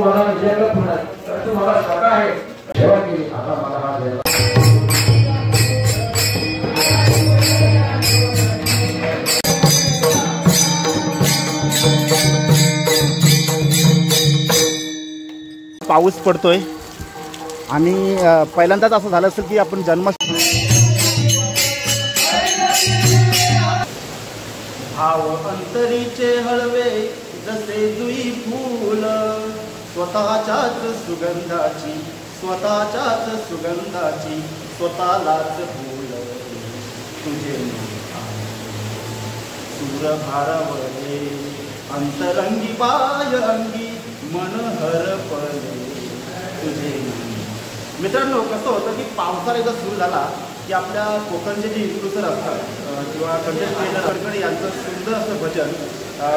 तुम्हाला विजयाला पुन्हा तुम्हाला स्वतः आहे सेवा केली आता मला हा द्यायला पाऊस पडतोय आणि पहिल्यांदाच असं झालं असेल की आपण भाव अंतरीचे हळवे जसे जुई फूल स्वतःच्याच सुगंधाची स्वतःलाच फूल तुझे सूर भारवले अंतरंगी पाय अंगी मन हरपले तुझे। मित्रांनो कसं होतं की पावसाळा एकदा सुरू झाला की आपल्या कोकणचे जे इन्फ्लुएन्सर असतात किंवा कंटेंट क्रिएटर कडकडे यांचं सुंदर असं भजन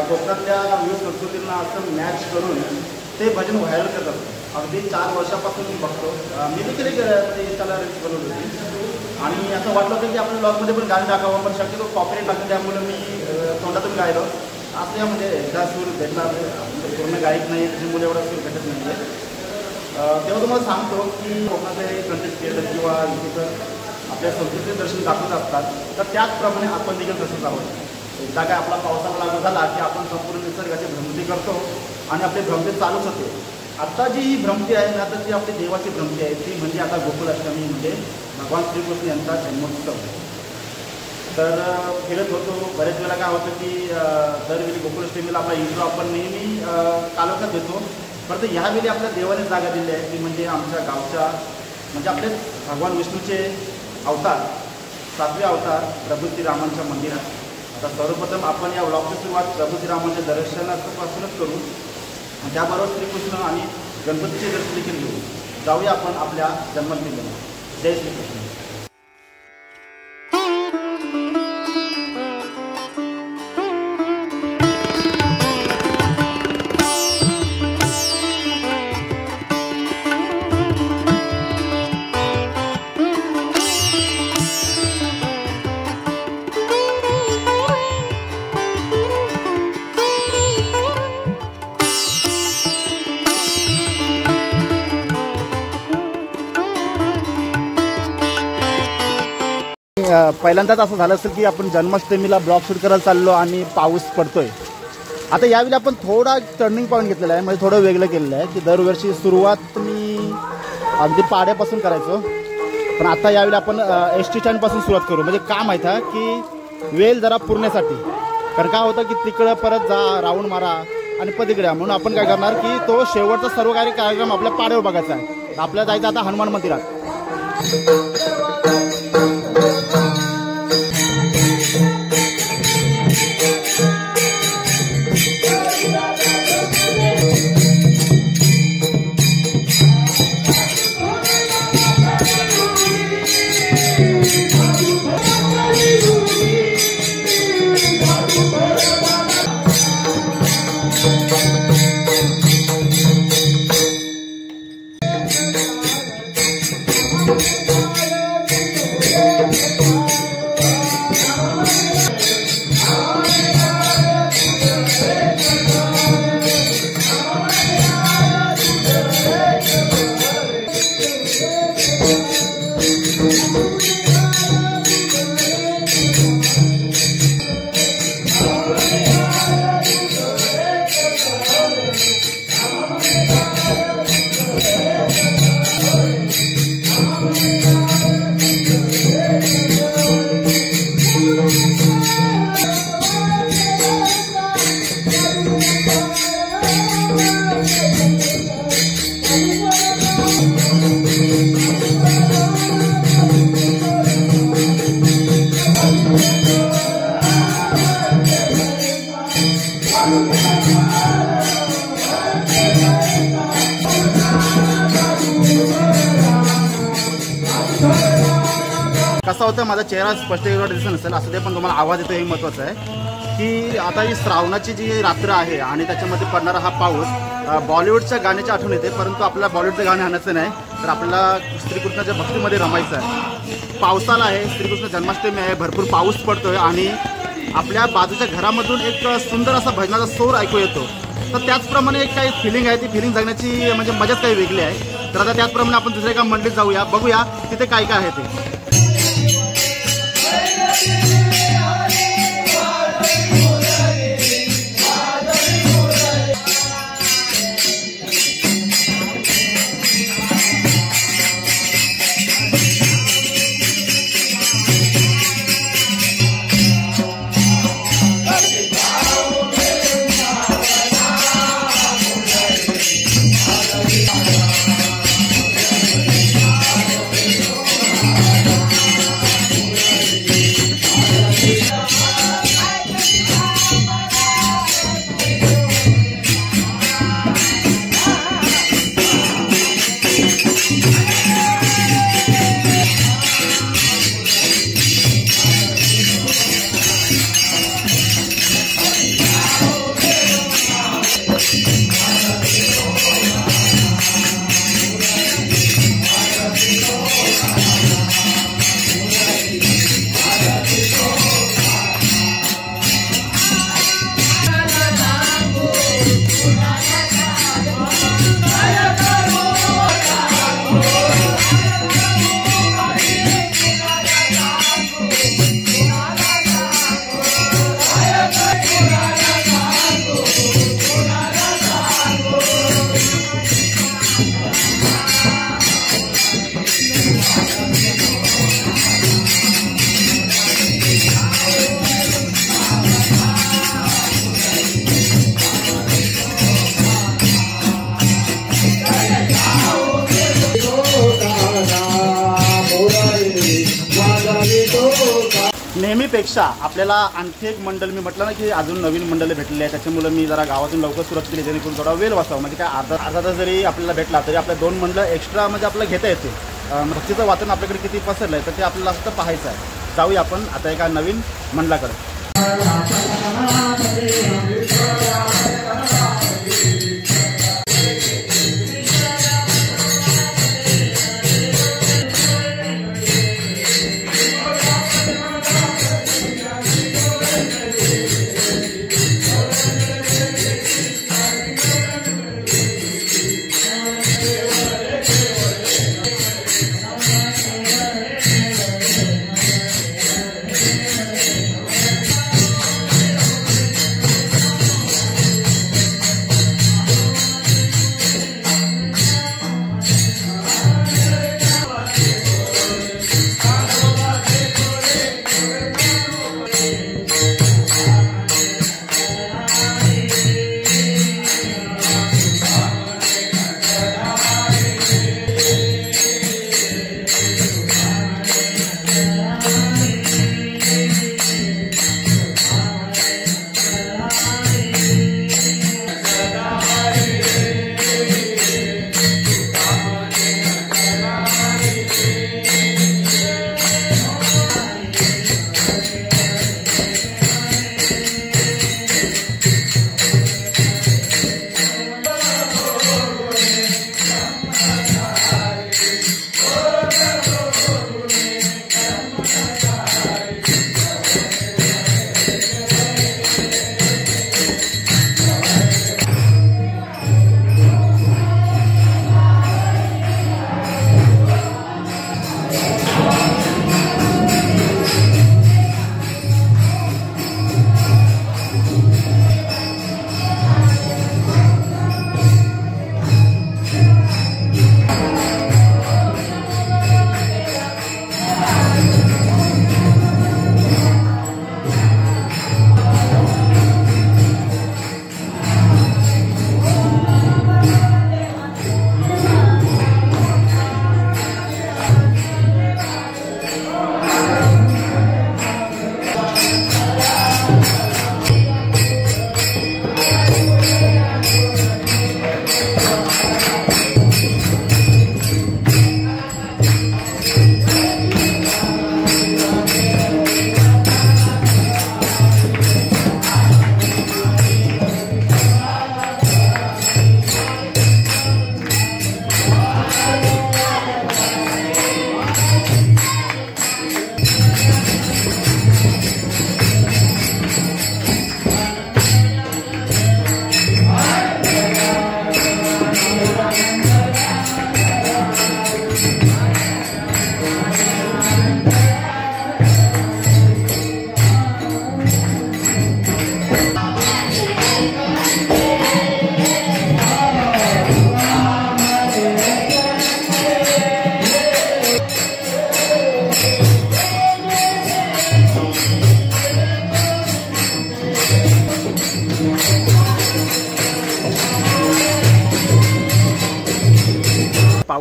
कोकणातल्या विविध संस्कृतींना असं मॅच करून ते भजन व्हायरल करत असतात। अगदी 4 वर्षापासून मी बघतो, मी देखील इंस्टाला रील्स बनवली होती आणि असं वाटलं होतं की आपल्या ब्लॉगमध्ये पण गाणं टाकावं, पण शक्यतो कॉपीराइट लागतं त्यामुळे मी तोंडातून गायलो। असं म्हणजे एकदा सूर भेटला पूर्ण गायक नाही त्याच्यामुळे एवढा सूर भेटत नाही आहे। तेव्हा तुम्हाला सांगतो की कोकणातले कंटेंट क्रिएटर किंवा आपल्या संस्कृतीचे दर्शन दाखवत असतात, तर त्याचप्रमाणे आपण देखील तसंच आहोत। एकदा काय आपला पावसाळा लागू झाला की आपण संपूर्ण निसर्गाची भ्रमंती करतो आणि आपली भ्रमंती चालूच होते। आता जी ही भ्रमंती आहे ना, तर ती आपली देवाची भ्रमंती आहे, ती म्हणजे आता गोकुळाष्टमी म्हणजे भगवान श्रीकृष्ण यांचा जन्मोत्सव। तर फिरत होतो बरेच वेळा काय होतं की दरवेळी गोकुळाष्टमीला आपला इंट्रो आपण नेहमी कालोखात देतो, परंतु ह्यावेळी आपल्या देवाने जागा दिली आहे ती म्हणजे आमच्या गावच्या म्हणजे आपले भगवान विष्णूचे अवतार 7वे अवतार प्रभू श्रीरामांच्या मंदिरात। आता सर्वप्रथम आपण या व्लॉगची सुरुवात प्रभू श्रीरामांच्या दर्शनापासूनच करू, त्याबरोबर श्रीकृष्ण आणि गणपतीचे दर्शन देखील घेऊ। जाऊया आपण आपल्या जन्मदिनाला। जय श्रीकृष्ण। पहिल्यांदाच असं झालं असेल की आपण जन्माष्टमीला ब्लॉग शूट करायला चाललो आणि पाऊस पडतोय। आता यावेळी आपण थोडा टर्निंग पॉईंट घेतलेला आहे, म्हणजे थोडं वेगळं केलेलं आहे की दरवर्षी सुरुवात मी अगदी पाड्यापासून करायचो, पण आता यावेळी आपण ST स्टँडपासून सुरुवात करू। म्हणजे का माहीत आहे की वेळ जरा पुरण्यासाठी, कारण काय होतं की तिकडं परत जा राऊंड मारा आणि पलीकडे, म्हणून आपण काय करणार की तो शेवटचा सर्व कार्यक्रम आपल्या पाड्यावर बघायचा आहे। आपल्याला जायचं आता हनुमान मंदिरात। कसा होता माझा चेहरा स्पष्ट दिसत नसेल असं ते, पण तुम्हाला आवाज येतो हे महत्त्वाचं आहे की आता ही श्रावणाची जी रात्र आहे आणि त्याच्यामध्ये पडणारा हा पाऊस बॉलिवूडच्या गाण्याची आठवण येते, परंतु आपल्याला बॉलिवूडचं गाणं आणायचं नाही, तर आपल्याला श्रीकृष्णाच्या भक्तीमध्ये रमायचं आहे। पावसाला आहे, श्रीकृष्ण जन्माष्टमी आहे, भरपूर पाऊस पडतोय आणि आपल्या बाजूच्या घरामधून एक सुंदर असा भजनाचा सूर ऐकू येतो। तर त्याचप्रमाणे एक काही फिलिंग आहे, ती फिलिंग जगण्याची म्हणजे मजाच काही वेगळी आहे. तर आता त्याचप्रमाणे आपण दुसऱ्या एका मंडळीत जाऊया, बघूया तिथे काय काय आहे ते. नेहमीपेक्षा आपल्याला आणखी एक मंडळ, मी म्हटलं ना की अजून नवीन मंडळ भेटलेले आहे, त्याच्यामुळे मी जरा गावातून लवकर सुरुवात केली, जेणेकरून थोडा वेळ वाचावा. म्हणजे काय अर्धा तास जरी आपल्याला भेटला तरी आपल्या 2 मंडळ एक्स्ट्रा म्हणजे आपल्याला घेता येते. भक्तीचं वातावरण आपल्याकडे किती पसरलं आहे तर ते आपल्याला फक्त पाहायचं आहे. जाऊया आपण आता एका नवीन मंडळाकडे.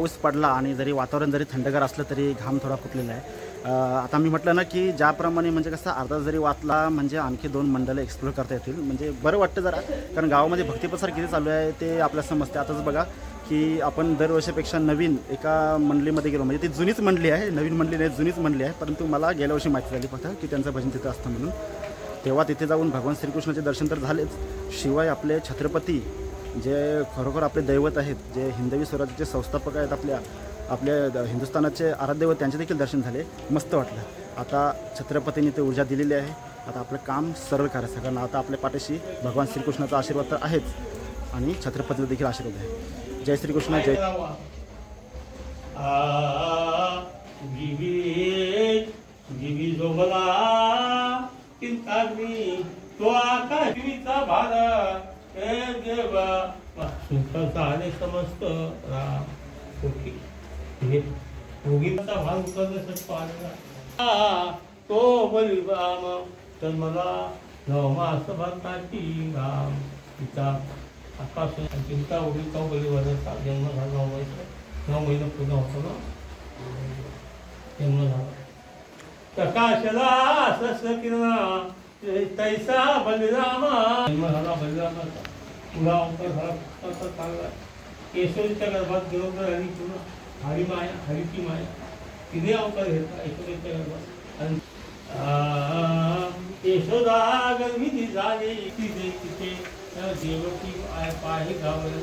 पाऊस पडला आणि जरी वातावरण जरी थंडगार असलं तरी घाम थोडा फुटलेला आहे. आता मी म्हटलं ना की ज्याप्रमाणे म्हणजे कसं अर्धा जरी वाचला म्हणजे आणखी 2 मंडळं एक्सप्लोर करता येतील, म्हणजे बरं वाटतं जरा, कारण गावामध्ये भक्तिप्रसार किती चालू आहे ते आपल्याला समजते. आताच बघा की आपण दरवर्षीपेक्षा नवीन एका मंडळीमध्ये गेलो, म्हणजे ती जुनीच मंडळी आहे, नवीन मंडळी नाही जुनीच मंडळी आहे, परंतु मला गेल्या वर्षी माहिती झाली फक्त की त्यांचं भजन तिथं असतं म्हणून. तेव्हा तिथे जाऊन भगवान श्रीकृष्णाचे दर्शन तर झालेच, शिवाय आपले छत्रपती जे खरोखर आपले दैवत आहेत, जे हिंदवी स्वराज्याचे संस्थापक आहेत, आपल्या हिंदुस्थानाचे आराध्यदैवत, त्यांचे देखील दर्शन झाले. मस्त वाटलं. आता छत्रपतींनी ते ऊर्जा दिलेली आहे. आता आपलं काम सरळ करायचं, कारण आता आपल्या पाठीशी भगवान श्रीकृष्णाचा आशीर्वाद तर आहेच आणि छत्रपतीचा देखील आशीर्वाद आहे. जय श्रीकृष्ण. जय तो आकाशवीचा भारा हे देवा सुखाचा आणि समस्त राम हे भोगीचा भाग उतरण्यासाठी पाहिला तो बलिराम तर मला नवमास भक्ताची राम तिचा आकाश चिंता उडीचा बलिवराचा जन्म झाला. 9 महिना पूर्ण होतो ना जन्म झाला. प्रकाशला असं किरणा तैसा बलिरामा जन्म झाला. बलिरामाचा पुढा अवतार झाला चांगला. केशवरीच्या गर्भात गिरोधर आणि पुन्हा हरिमाया हरीची माया तिने अवतार घेतला ऐश्वर्याच्या गर्भात. आणि यशोदा गर्भिणी झाली तिथे देवकी पाही गावले.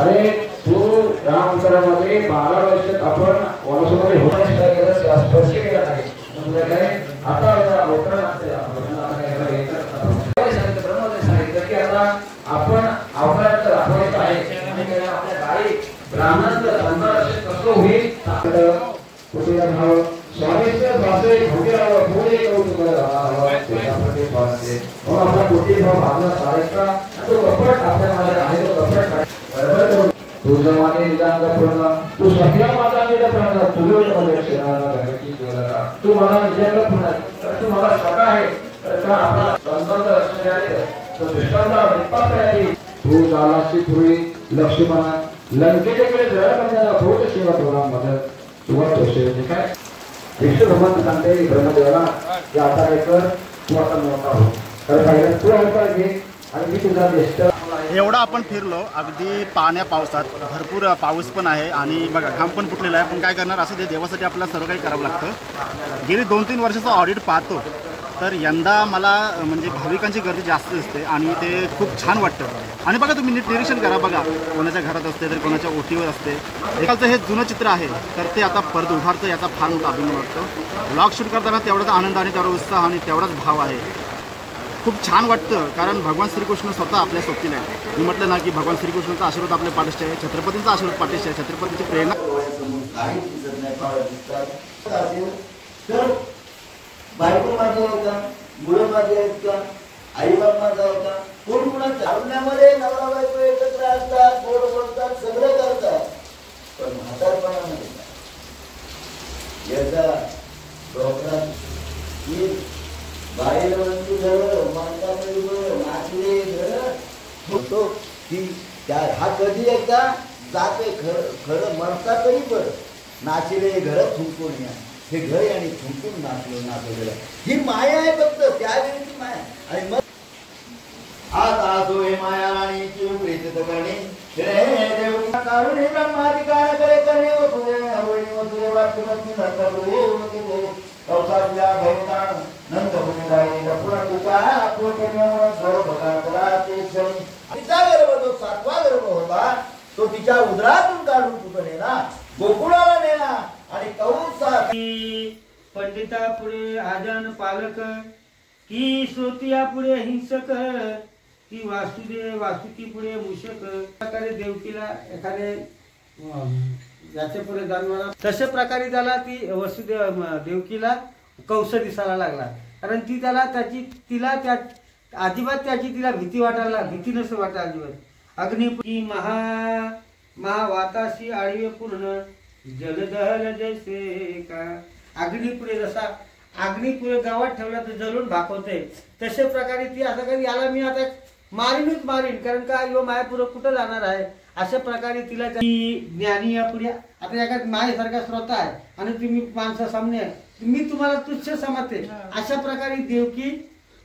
अरे तू रामकरामध्ये 12 वर्षात आपण वनसोमध्ये स्पर्श केला नाही. म्हणजे काय आता सांगितलं की आता आपण अवकाशात राबवायचं आहे. आपल्या गाडी ब्राह्मणांचं संघर्ष कसं होईल कुठेला भाव स्वामीचं भाषे भोगेराव पुढे करून आपला कुठे भाव भावना सारायचा तो कपड आपल्या माझ्या आहे तो कपड तू जमाने निदान पूर्ण तू सगळ्या मातांनी पूर्ण तू मला विचारलं पूर्ण तू मला स्वतः आहे का आपला संबंध असणारे तो दृष्टांता विपात्राची तू जालाची पूर्वी लक्ष्मणा लंकेकडे जरा करण्याला बहुत सेवा तुला मदत तुला तोषे काय विष्णू भगवान सांगते ब्रह्मदेवाला की आता काय कर तू आता मोठा हो तर काय तू अवतार घे आणि मी तुझा ज्येष्ठ. एवढा आपण फिरलो अगदी पाण्या पावसात, भरपूर पाऊस पण आहे आणि बघा घाम पण फुटलेला आहे, पण काय करणार असं ते देवासाठी आपल्याला सर्व काही करावं लागतं. गेली 2-3 वर्षाचं ऑडिट पाहतो तर यंदा मला म्हणजे भाविकांची गर्दी जास्त दिसते आणि ते खूप छान वाटतं. आणि बघा तुम्ही नीट निरीक्षण करा, बघा कोणाच्या घरात असते तर कोणाच्या ओटीवर असते. एकाचं हे जुनं चित्र आहे तर ते आता परत उभारतं, याचा फार मोठा अभिमान वाटतो. व्लॉग शूट करताना तेवढाच आनंद आणि तेवढा उत्साह आणि तेवढाच भाव आहे. खूप छान वाटतं कारण भगवान श्रीकृष्ण स्वतः आपल्या सोबतीला आहे. मी म्हटलं ना की भगवान श्रीकृष्णाचा आशीर्वाद आपल्या पाठीशी आहे, छत्रपतींचा आशीर्वाद पाठीशी आहे, छत्रपतीची प्रेरणा. बायको माझी आहे का, मुलं माझी आहेत का, आई बाप माझा होता, कोण कोणाच्या चालण्यामध्ये नवरा बायको एकत्र असतात, गोड बोलतात, सगळं करतात, पण म्हातारपणामध्ये याचा डॉक्टर की बाहेर वस्तू घर मानता नाचले घर होतो की त्या हा कधी एकदा जाते खरं मरता तरी पण नाचले घर थुंकून या हे घर आणि थुंकून नाचलं ही माया आहे फक्त त्यावेळीची माया. आणि मग आता असो हे माया राणीची प्रीत करणे रे देव काढून हे ब्रह्माधिकार करे करणे व तुझे आवडी व तुझे वाक्य मती नंतर तुझे कौसाल्या भैतान नंद होणे राहिले पुन्हा तुझा पोटे सर्व भगा करा ते क्षणी तिचा गर्भ जो 7वा गर्भ होता तो तिच्या उदरातून काढून कुठं नेला गोकुळाला नेला आणि कौसा पंडिता पुढे आजन पालक की श्रोतिया पुढे हिंसक की वासुकी पुढे मूषक प्रकारे देवकीला एखादे याच्या पुढे जाणवला तशा प्रकारे त्याला ती देवकीला कौस दिसायला लागला. कारण ती तिला त्या अजिबात तिला भीती नसं वाटायला अजिबात. अग्निपुरी महावाताशी आळीवे पूर्ण जलदहल जैसे का अग्निपुरे जसा अग्निपुरे गावात ठेवला तर जलून भाकवते तशा प्रकारे ती असं काही याला मी आता मारीन कारण का यो मायापुढे कुठं जाणार आहे अशा प्रकारे तिला ज्ञानी या पुढे आता एका मायेसारखा श्रोता आहे आणि तुम्ही माणसा सामने मी तुम्हाला तुच्छ समजते अशा प्रकारे देवकी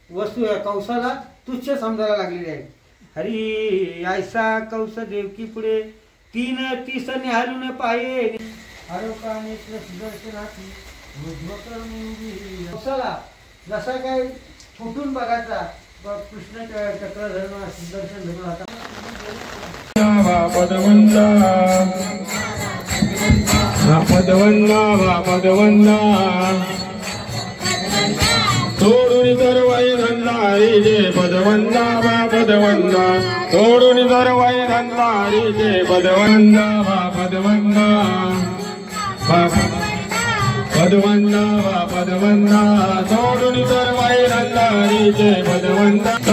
वस्तू कौसाला तुच्छ समजायला लागलेली आहे. हरी ऐसा कौस देवकी पुढे 3 निहारून पाये आरोपाने सुदर्शनाची कौसाला जसा काय फुटून बघायचा कृष्ण चक्र धर्म सुदर्शन धर्म होता. पदवंदा तोडून दरवाई धंदारी जे पदवंदा तोडून दरवाई धंदारी जे पदवंदा तोडून दरवाई धंदारी जे पदवंदा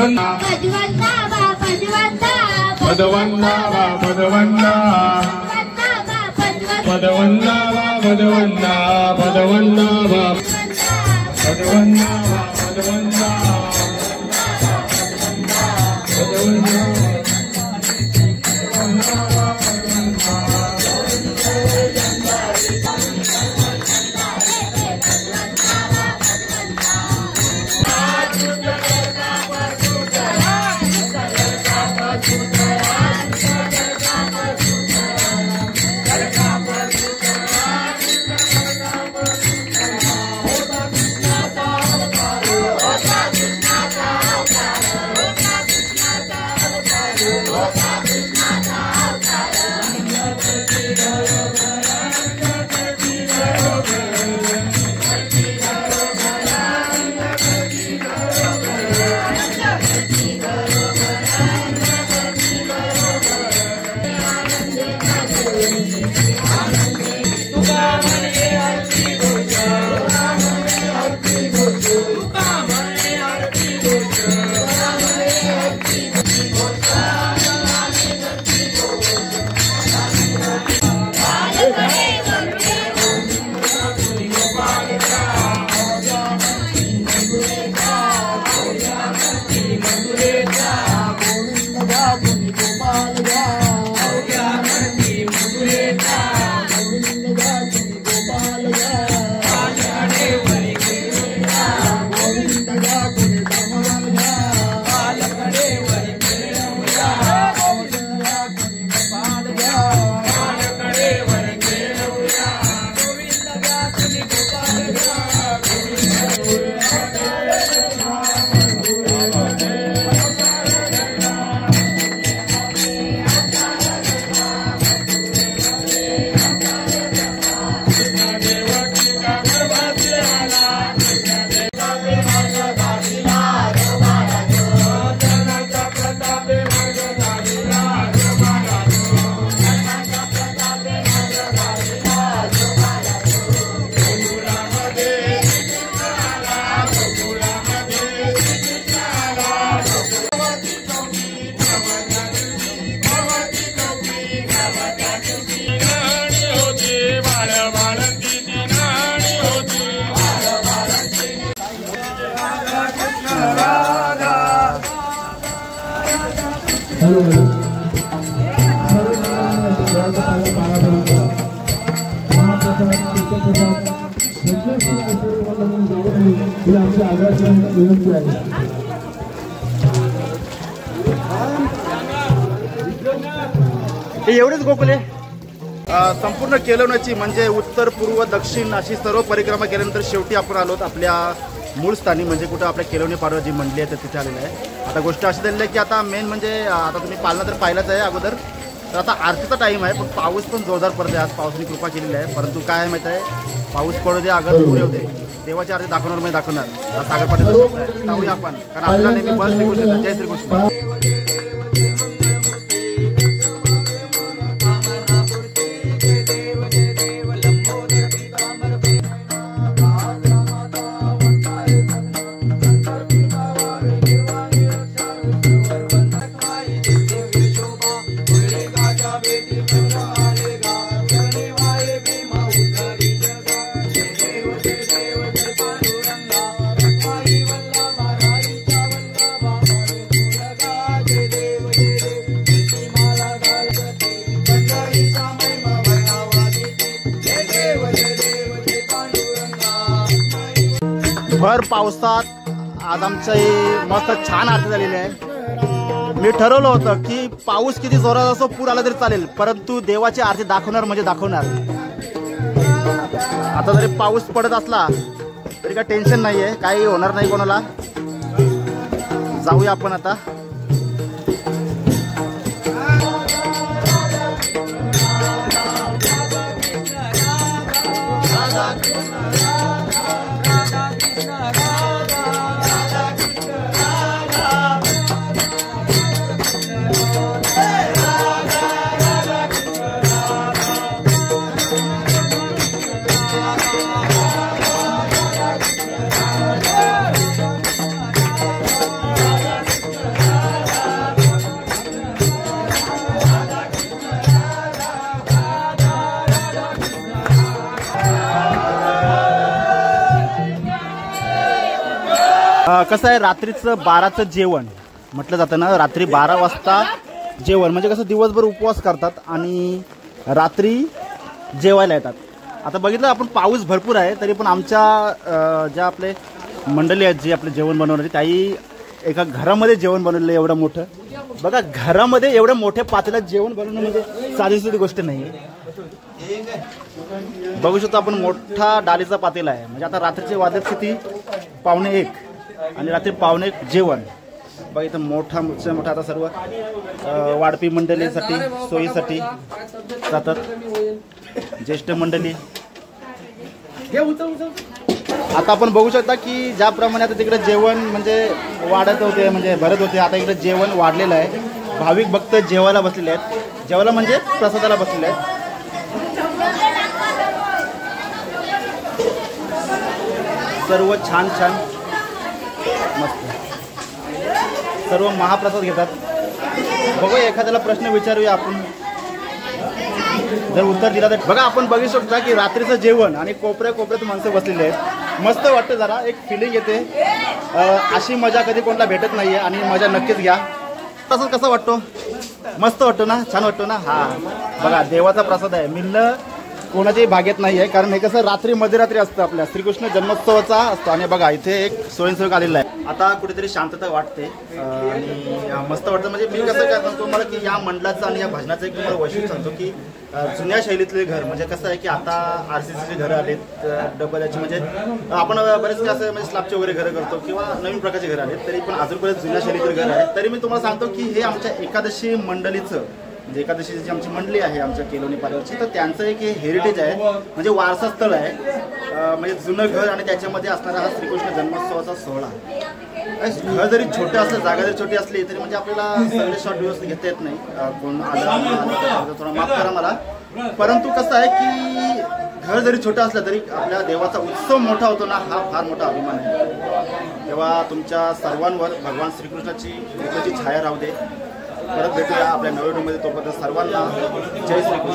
विनंती आहे. हे एवढेच गोकुले संपूर्ण केलवण्याची म्हणजे उत्तर पूर्व दक्षिण अशी सर्व परिक्रमा केल्यानंतर शेवटी आपण आलोत आपल्या मूळ स्थानी, म्हणजे कुठं आपल्या केलवणी पाडवा जी मंडली आहे तर तिथे आलेलं आहे. आता गोष्ट अशी झालेली आहे की आता मेन म्हणजे आता तुम्ही पालना तर पाहिलाच आहे अगोदर, तर आता आरतीचा टाईम आहे, पण पाऊस पण जोरदार पडते. आज पावसाने कृपा केलेली आहे, परंतु काय आहे माहीत आहे, पाऊस पडू दे अगर दूर येऊ दे, देवाची आरती दाखवणार म्हणजे दाखवणार. सागर पाटील जाऊया आपण, कारण आपल्याला नेहमी बस श्रीकृष्ण येतात. जय श्रीकृष्ण. भर पावसात आज आमची मस्त छान आरती झालेली आहे. मी ठरवलं होतं की पाऊस किती जोरात असो, पूर आला तरी चालेल, परंतु देवाची आरती दाखवणार म्हणजे दाखवणार. आता जरी पाऊस पडत असला तरी काय टेन्शन नाही आहे, काही होणार नाही कोणाला. जाऊया आपण आता. कसं आहे, रात्रीचं 12चं जेवण म्हटलं जातं ना, रात्री 12 वाजता जेवण म्हणजे कसं दिवसभर उपवास करतात आणि रात्री जेवायला येतात. आता बघितलं आपण पाऊस भरपूर आहे, तरी पण आमच्या ज्या आपले मंडळी आहेत जी आपले जेवण बनवणारी, त्याही एका घरामध्ये जेवण बनवलेलं आहे एवढं मोठं. बघा, घरामध्ये एवढ्या मोठ्या पातेल्यात जेवण बनवणं म्हणजे साधी गोष्ट नाही. बघू शकतो आपण मोठा डालीचा पातेला आहे. म्हणजे आता रात्रीचे वाजत किती, 1:45 आणि रात्री 1:45 जेवण. बघा इथं मोठा आता सर्व वाढपी मंडळीसाठी सोयीसाठी जातात, ज्येष्ठ मंडळी. आता आपण बघू शकता की ज्याप्रमाणे आता तिकडे जेवण म्हणजे वाढत होते, म्हणजे भरत होते, आता इकडे जेवण वाढलेलं आहे. भाविक भक्त जेवायला बसलेले आहेत, जेवायला म्हणजे प्रसादाला बसलेले आहेत. सर्व छान छान मस्त सर्व महाप्रसाद घेतात. बघूया एखाद्याला प्रश्न विचारूया आपण, जर उत्तर दिला तर. बघा आपण बघू शकता की रात्रीचं जेवण आणि कोपऱ्यात माणसं बसलेली आहेत. मस्त वाटतं, जरा एक फिलिंग येते. अशी मजा कधी कोणाला भेटत नाहीये आणि मजा नक्कीच घ्या. तसंच कसं वाटतो, मस्त वाटतो ना, छान वाटतो ना. हा बघा देवाचा प्रसाद आहे, मिळणं कोणाच्याही भाग्यात नाही आहे, कारण हे कसं रात्री मध्यरात्री असतं, आपल्या श्रीकृष्ण जन्मोत्सवाचा असतो. आणि बघा इथे एक स्वयंसेवक आलेला आहे. आता कुठेतरी शांतता वाटते आणि मस्त वाटतं. म्हणजे मी कसं काय सांगतो मला की या मंडळाचं आणि या भजनाचं एक तुम्हाला वैशिष्ट्य सांगतो की जुन्या शैलीतले घर, म्हणजे कसं आहे की आता RCCचे घरं आलेत डबल्याची, म्हणजे आपण बरेच असं म्हणजे स्लॅबचे वगैरे घरं करतो किंवा नवीन प्रकारचे घरं आलेत, तरी पण अजूनपर्यंत जुन्या शैलीतले घर आहे. तरी मी तुम्हाला सांगतो की हे आमच्या एकादशी मंडळीचं, म्हणजे एकादशीची जी आमची मंडळी आहे आमच्या केलवणी पाडव्याची, तर त्यांचं एक हेरिटेज आहे, म्हणजे वारसा स्थळ आहे. म्हणजे जुनं घर आणि त्याच्यामध्ये असणारा हा श्रीकृष्ण जन्मोत्सवाचा सोहळा. घर जरी छोटं असलं, जागा जरी छोटी असली तरी म्हणजे आपल्याला सगळे शॉट व्यवस्थित घेता येत नाही. कोण आलं थोडा माफ करा मला. परंतु कसं आहे की घर जरी छोटं असलं तरी आपल्या देवाचा उत्सव मोठा होतो ना, हा फार मोठा अभिमान आहे. तेव्हा तुमच्या सर्वांवर भगवान श्रीकृष्णाची कृपेची छाया राहू दे. परत भेटूया आपल्या नव्या व्हिडिओमध्ये. तोपर्यंत सर्वांना जय श्रीकृष्ण.